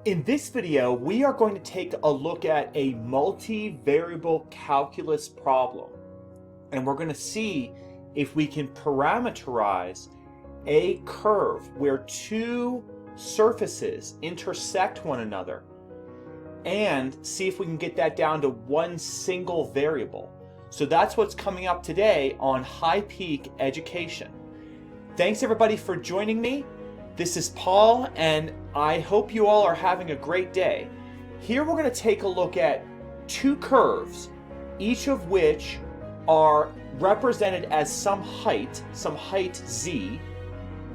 In this video, we are going to take a look at a multivariable calculus problem. And we're going to see if we can parameterize a curve where two surfaces intersect one another and see if we can get that down to one single variable. So that's what's coming up today on High Peak Education. Thanks everybody for joining me. This is Paul, and I hope you all are having a great day. Here we're going to take a look at two curves, each of which are represented as some height z,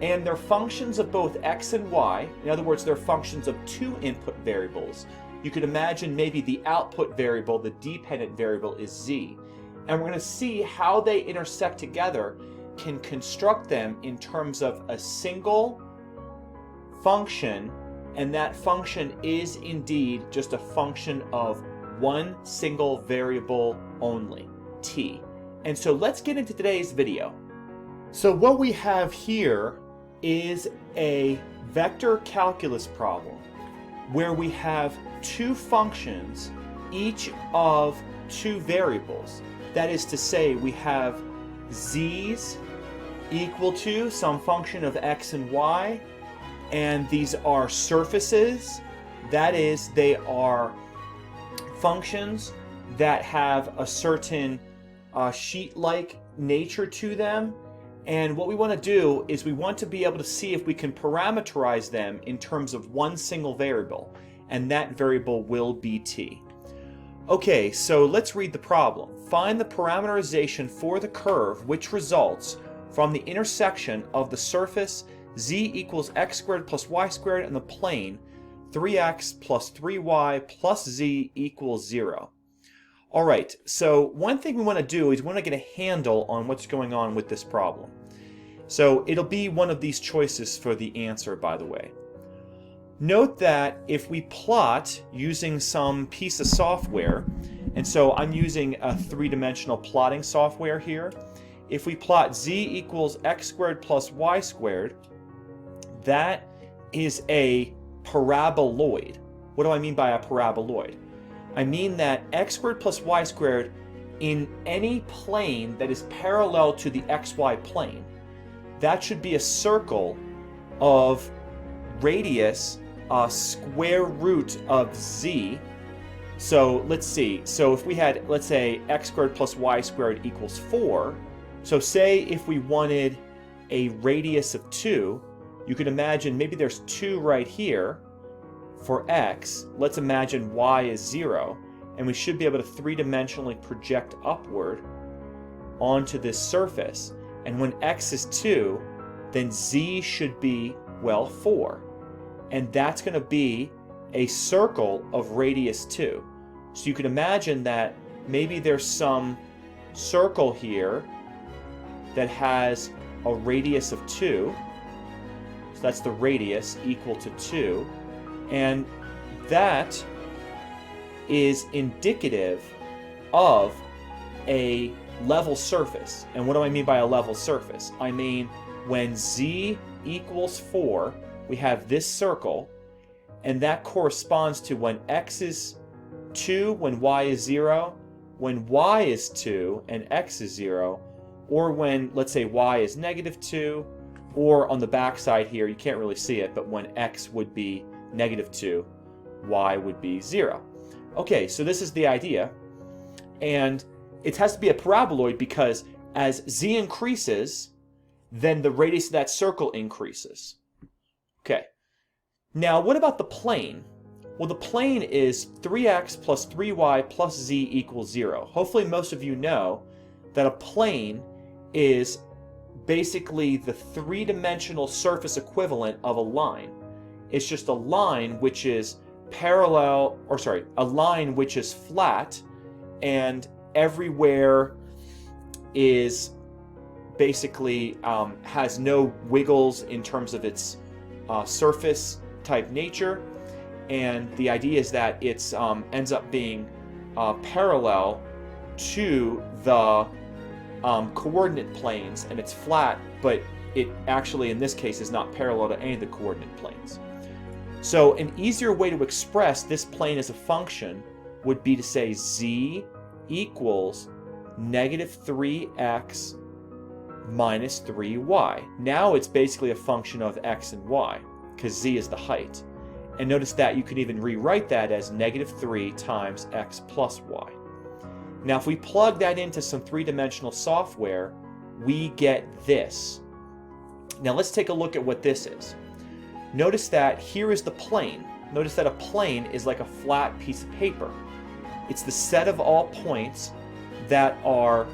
and they're functions of both x and y. In other words, they're functions of two input variables. You could imagine maybe the output variable, the dependent variable, is z. And we're going to see how they intersect together, can construct them in terms of a single function, and that function is indeed just a function of one single variable only, t. And so let's get into today's video. So what we have here is a vector calculus problem where we have two functions, each of two variables. That is to say, we have z's equal to some function of x and y, and these are surfaces. That is, they are functions that have a certain sheet-like nature to them. And what we want to do is we want to be able to see if we can parameterize them in terms of one single variable, and that variable will be t. Okay, so let's read the problem. Find the parameterization for the curve which results from the intersection of the surface z equals x squared plus y squared and the plane 3x plus 3y plus z equals 0. All right, so one thing we want to do is we want to get a handle on what's going on with this problem. So it'll be one of these choices for the answer, by the way. Note that if we plot using some piece of software, and so I'm using a three-dimensional plotting software here, if we plot z equals x squared plus y squared, that is a paraboloid. What do I mean by a paraboloid? I mean that x squared plus y squared in any plane that is parallel to the xy plane, that should be a circle of radius square root of z. So let's see. So if we had, let's say, x squared plus y squared equals 4. So say if we wanted a radius of 2, you could imagine maybe there's 2 right here for x. Let's imagine y is 0, and we should be able to three-dimensionally project upward onto this surface. And when x is 2, then z should be, well, 4. And that's going to be a circle of radius 2. So you can imagine that maybe there's some circle here that has a radius of 2. So that's the radius equal to 2. And that is indicative of a level surface. And what do I mean by a level surface? I mean when z equals 4, we have this circle, and that corresponds to when x is 2, when y is 0, when y is 2 and x is 0, or when, let's say, y is negative 2, or on the back side here, you can't really see it, but when x would be negative 2, y would be 0. Okay, so this is the idea, and it has to be a paraboloid because as z increases, then the radius of that circle increases. Okay, now what about the plane? Well, the plane is 3x plus 3y plus z equals 0. Hopefully most of you know that a plane is basically the three-dimensional surface equivalent of a line. It's just a line which is parallel, or sorry, a line which is flat, and everywhere is basically has no wiggles in terms of its surface type nature. And the idea is that it's ends up being parallel to the coordinate planes, and it's flat, but it actually in this case is not parallel to any of the coordinate planes. So an easier way to express this plane as a function would be to say z equals negative 3x minus 3y. Now it's basically a function of x and y, because z is the height. And notice that you can even rewrite that as negative 3 times x plus y. Now if we plug that into some three-dimensional software, we get this. Now let's take a look at what this is. Notice that here is the plane. Notice that a plane is like a flat piece of paper. It's the set of all points that are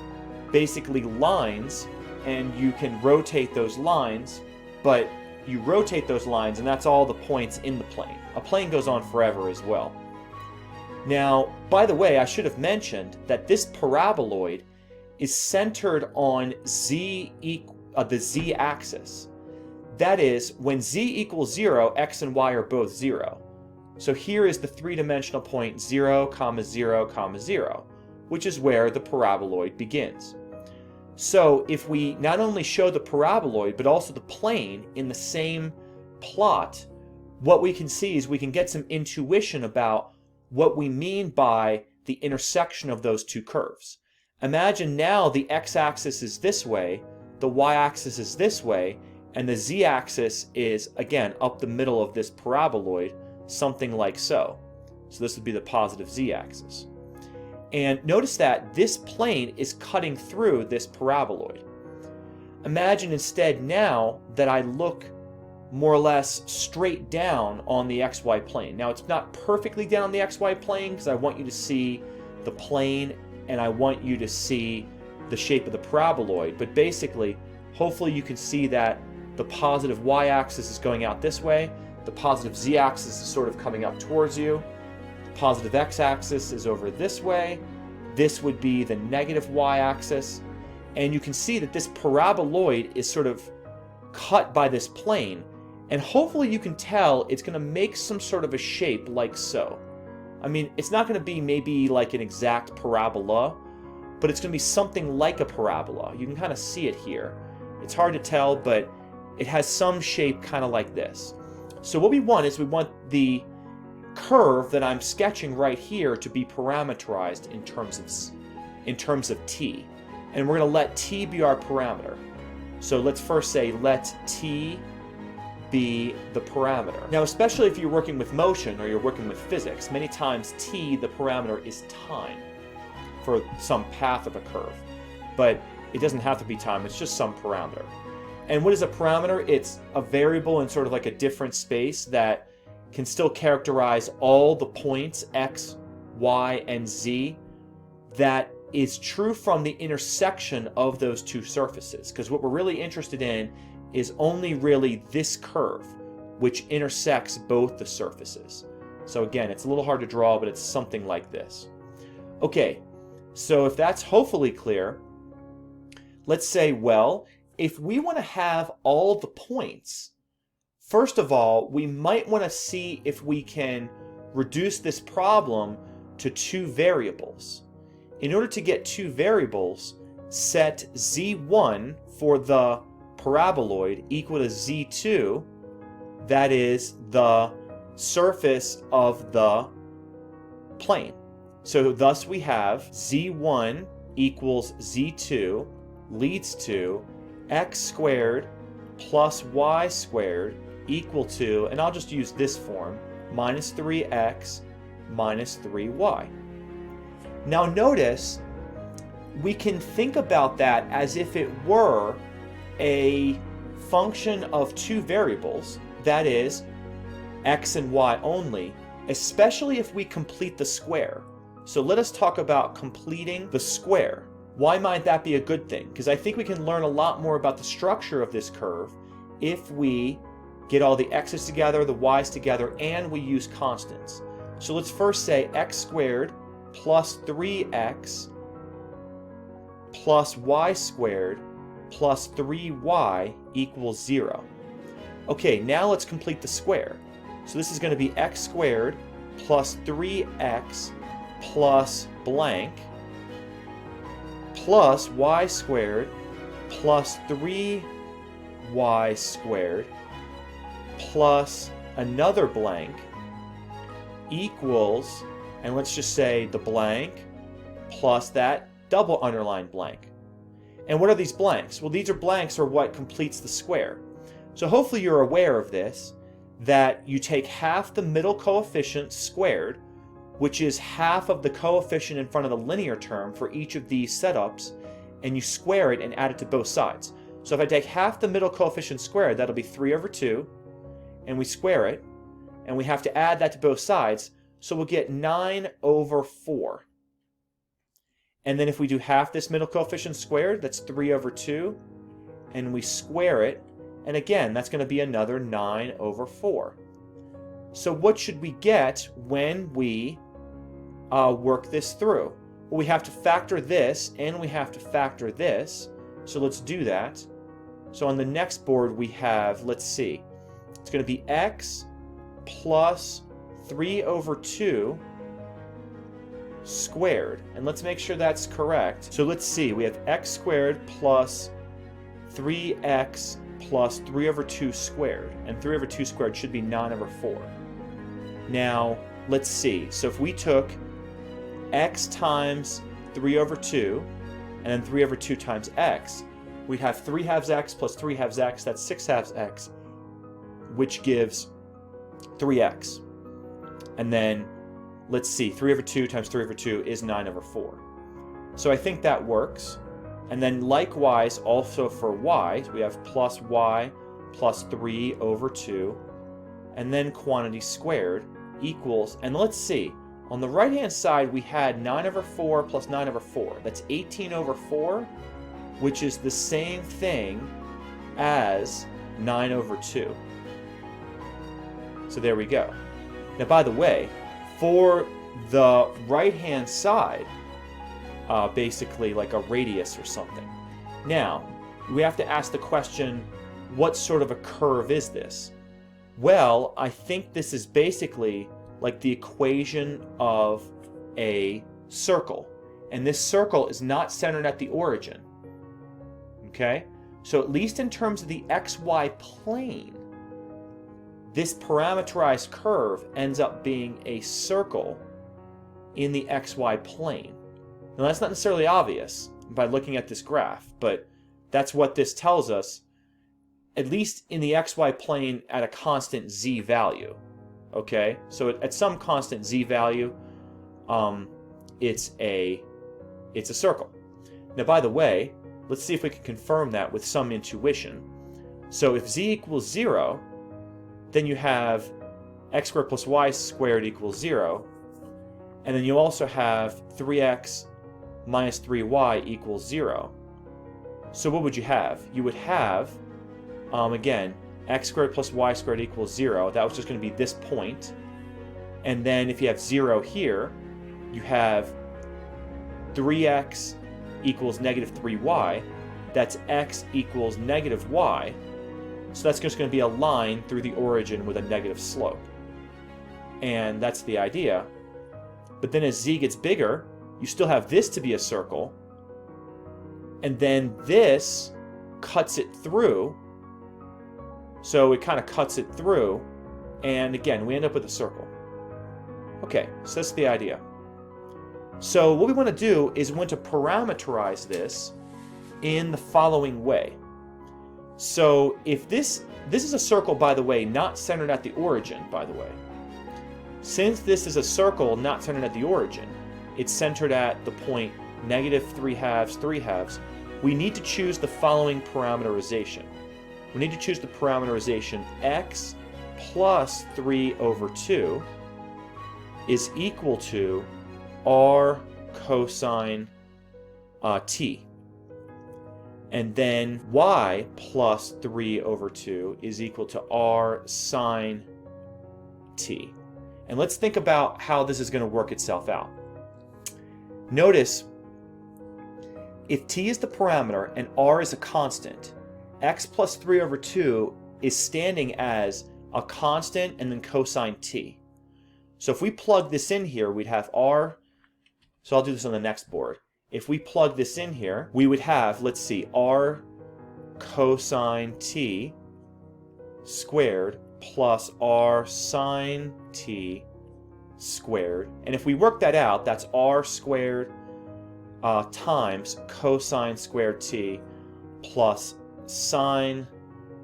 basically lines, and you can rotate those lines, but you rotate those lines and that's all the points in the plane. A plane goes on forever as well. Now, by the way, I should have mentioned that this paraboloid is centered on the z-axis. That is, when z equals 0, x and y are both 0. So here is the three-dimensional point 0, 0, 0, which is where the paraboloid begins. So if we not only show the paraboloid, but also the plane in the same plot, what we can see is we can get some intuition about what we mean by the intersection of those two curves. Imagine now the x-axis is this way, the y-axis is this way, and the z-axis is, again, up the middle of this paraboloid, something like so. So this would be the positive z-axis. And notice that this plane is cutting through this paraboloid. Imagine instead now that I look more or less straight down on the xy plane. Now it's not perfectly down on the xy plane because I want you to see the plane and I want you to see the shape of the paraboloid. But basically, hopefully you can see that the positive y-axis is going out this way, the positive z-axis is sort of coming up towards you, the positive x-axis is over this way, this would be the negative y-axis, and you can see that this paraboloid is sort of cut by this plane, and hopefully you can tell it's going to make some sort of a shape like so. I mean, it's not going to be maybe like an exact parabola, but it's going to be something like a parabola. You can kind of see it here. It's hard to tell, but it has some shape kind of like this. So what we want is we want the curve that I'm sketching right here to be parameterized in terms of t. And we're going to let t be our parameter. So let's first say let t be the parameter. Now, especially if you're working with motion or you're working with physics, many times t, the parameter, is time for some path of a curve. But it doesn't have to be time, it's just some parameter. And what is a parameter? It's a variable in sort of like a different space that can still characterize all the points x, y, and z that is true from the intersection of those two surfaces. Because what we're really interested in is only really this curve, which intersects both the surfaces. So again, it's a little hard to draw, but it's something like this. Okay, so if that's hopefully clear, let's say, well, if we want to have all the points, first of all, we might want to see if we can reduce this problem to two variables. In order to get two variables, set z1 for the paraboloid equal to z2, that is the surface of the plane. So thus we have z1 equals z2 leads to x squared plus y squared equal to, and I'll just use this form, minus 3x minus 3y. Now notice, we can think about that as if it were a function of two variables, that is, x and y only, especially if we complete the square. So let us talk about completing the square. Why might that be a good thing? Because I think we can learn a lot more about the structure of this curve if we get all the x's together, the y's together, and we use constants. So let's first say x squared plus 3x plus y squared plus 3y equals 0. Okay, now let's complete the square. So this is going to be x squared plus 3x plus blank plus y squared plus 3y squared plus another blank equals, and let's just say the blank plus that double underlined blank. And what are these blanks? Well, these are blanks are what completes the square. So hopefully you're aware of this, that you take half the middle coefficient squared, which is half of the coefficient in front of the linear term for each of these setups, and you square it and add it to both sides. So if I take half the middle coefficient squared, that'll be 3 over 2, and we square it, and we have to add that to both sides, so we'll get 9 over 4. And then if we do half this middle coefficient squared, that's 3 over 2, and we square it, and again, that's going to be another 9 over 4. So what should we get when we work this through? Well, we have to factor this, and we have to factor this, so let's do that. So on the next board we have, let's see, it's going to be x plus 3 over 2 squared. And let's make sure that's correct. So let's see, we have x squared plus 3x plus 3 over 2 squared. And 3 over 2 squared should be 9 over 4. Now, let's see. So if we took x times 3 over 2, and then 3 over 2 times x, we'd have 3 halves x plus 3 halves x, that's 6 halves x, which gives 3x. And then, let's see, 3 over 2 times 3 over 2 is 9 over 4. So I think that works. And then likewise, also for y, we have plus y plus 3 over 2, and then quantity squared equals, and let's see, on the right-hand side we had 9 over 4 plus 9 over 4. That's 18 over 4, which is the same thing as 9 over 2. So there we go. Now, by the way, for the right-hand side, basically like a radius or something. Now, we have to ask the question, what sort of a curve is this? Well, I think this is basically like the equation of a circle. And this circle is not centered at the origin. Okay? So at least in terms of the xy plane, this parameterized curve ends up being a circle in the xy plane. Now that's not necessarily obvious by looking at this graph, but that's what this tells us, at least in the xy plane at a constant z value. Okay, so at some constant z value, it's a circle. Now, by the way, let's see if we can confirm that with some intuition. So if z equals 0, then you have x squared plus y squared equals 0, and then you also have 3x minus 3y equals 0. So what would you have? You would have, again, x squared plus y squared equals 0. That was just going to be this point. And then if you have 0 here, you have 3x equals negative 3y. That's x equals negative y. So that's just going to be a line through the origin with a negative slope. And that's the idea. But then as z gets bigger, you still have this to be a circle. And then this cuts it through. So it kind of cuts it through. And again, we end up with a circle. Okay, so that's the idea. So what we want to do is we want to parameterize this in the following way. So if this is a circle, by the way, not centered at the origin, by the way. Since this is a circle not centered at the origin, it's centered at the point negative 3 halves, 3 halves, we need to choose the following parameterization. We need to choose the parameterization x plus 3 over 2 is equal to r cosine t. And then y plus 3 over 2 is equal to r sine t. And let's think about how this is going to work itself out. Notice, if t is the parameter and r is a constant, x plus 3 over 2 is standing as a constant and then cosine t. So if we plug this in here, we'd have r, so I'll do this on the next board. If we plug this in here, we would have, let's see, r cosine t squared plus r sine t squared. And if we work that out, that's r squared times cosine squared t plus sine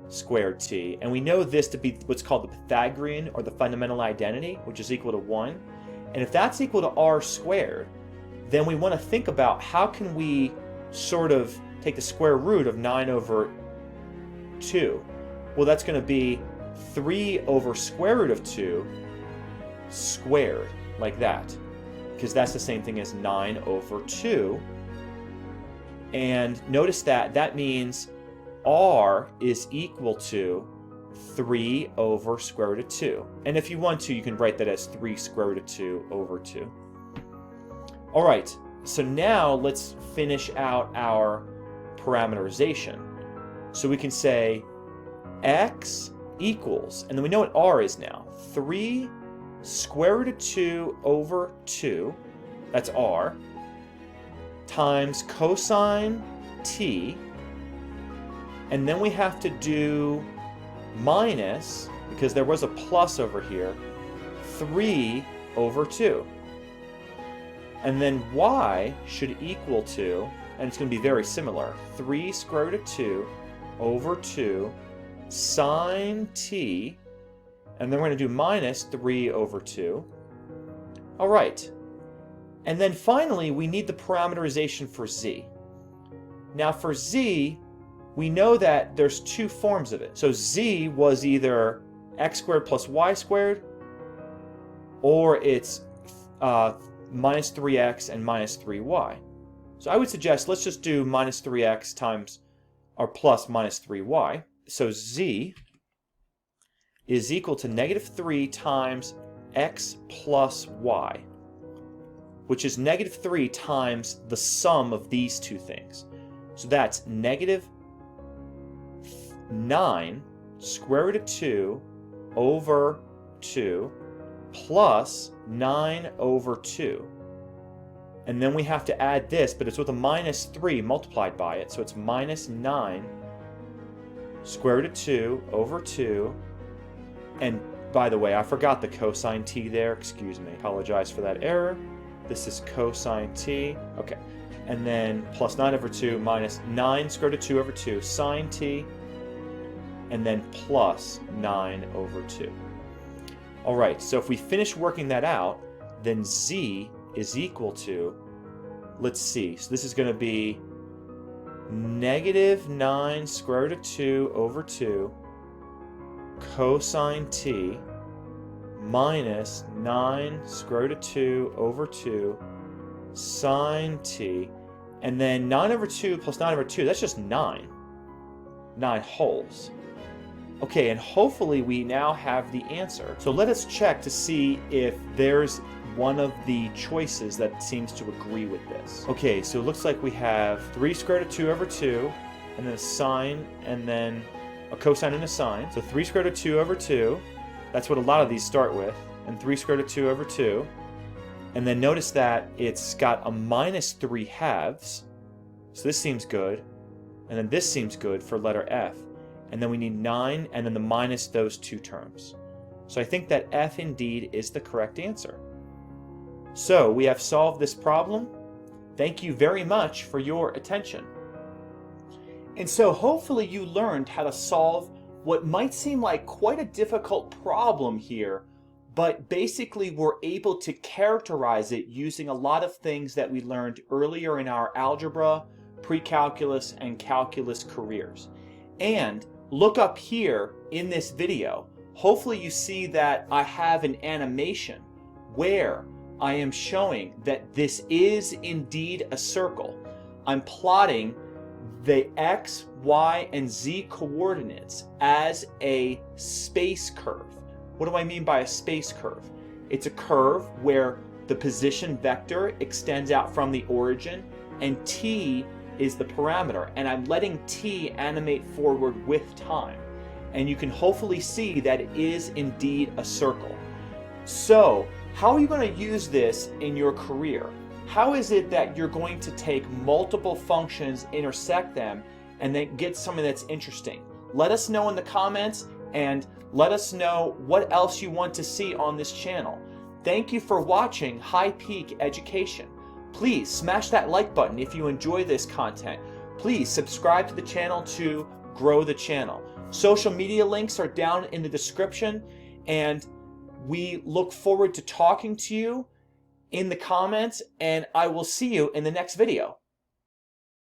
squared t. And we know this to be what's called the Pythagorean or the fundamental identity, which is equal to 1. And if that's equal to r squared, then we want to think about how can we sort of take the square root of 9 over 2. Well, that's going to be 3 over square root of 2 squared, like that, because that's the same thing as 9 over 2. And notice that that means r is equal to 3 over square root of 2. And if you want to, you can write that as 3 square root of 2 over 2. All right, so now let's finish out our parameterization. So we can say x equals, and then we know what r is now, 3 square root of 2 over 2, that's r, times cosine t, and then we have to do minus, because there was a plus over here, 3 over 2. And then y should equal to, and it's going to be very similar, 3 square root of 2 over 2 sine t, and then we're going to do minus 3 over 2. All right. And then finally, we need the parameterization for z. Now for z, we know that there's two forms of it. So z was either x squared plus y squared, or it's minus 3x and minus 3y. So I would suggest let's just do minus 3x times or plus minus 3y. So z is equal to negative 3 times x plus y, which is negative 3 times the sum of these two things. So that's negative 9 square root of 2 over 2 plus 9 over 2. And then we have to add this, but it's with a minus 3 multiplied by it. So it's minus 9 square root of 2 over 2. And by the way, I forgot the cosine t there. Excuse me. Apologize for that error. This is cosine t. Okay. And then plus 9 over 2 minus 9 square root of 2 over 2 sine t. And then plus 9 over 2. All right, so if we finish working that out, then z is equal to, let's see, so this is going to be negative 9 square root of 2 over 2 cosine t minus 9 square root of 2 over 2 sine t. And then 9 over 2 plus 9 over 2, that's just 9. 9 wholes. Okay, and hopefully we now have the answer. So let us check to see if there's one of the choices that seems to agree with this. Okay, so it looks like we have 3 square root of 2 over 2, and then a sine, and then a cosine and a sine. So 3 square root of 2 over 2, that's what a lot of these start with, and 3 square root of 2 over 2. And then notice that it's got a minus 3 halves, so this seems good, and then this seems good for letter F. And then we need 9, and then the minus those two terms. So I think that F indeed is the correct answer. So we have solved this problem. Thank you very much for your attention. And so hopefully you learned how to solve what might seem like quite a difficult problem here, but basically we're able to characterize it using a lot of things that we learned earlier in our algebra, pre-calculus, and calculus careers. And look up here in this video. Hopefully you see that I have an animation where I am showing that this is indeed a circle. I'm plotting the x, y, and z coordinates as a space curve. What do I mean by a space curve? It's a curve where the position vector extends out from the origin and t is the parameter, and I'm letting t animate forward with time. And you can hopefully see that it is indeed a circle. So, how are you going to use this in your career? How is it that you're going to take multiple functions, intersect them, and then get something that's interesting? Let us know in the comments, and Let us know what else you want to see on this channel. Thank you for watching High Peak Education. Please smash that like button if you enjoy this content. Please subscribe to the channel to grow the channel. Social media links are down in the description, and we look forward to talking to you in the comments, and I will see you in the next video.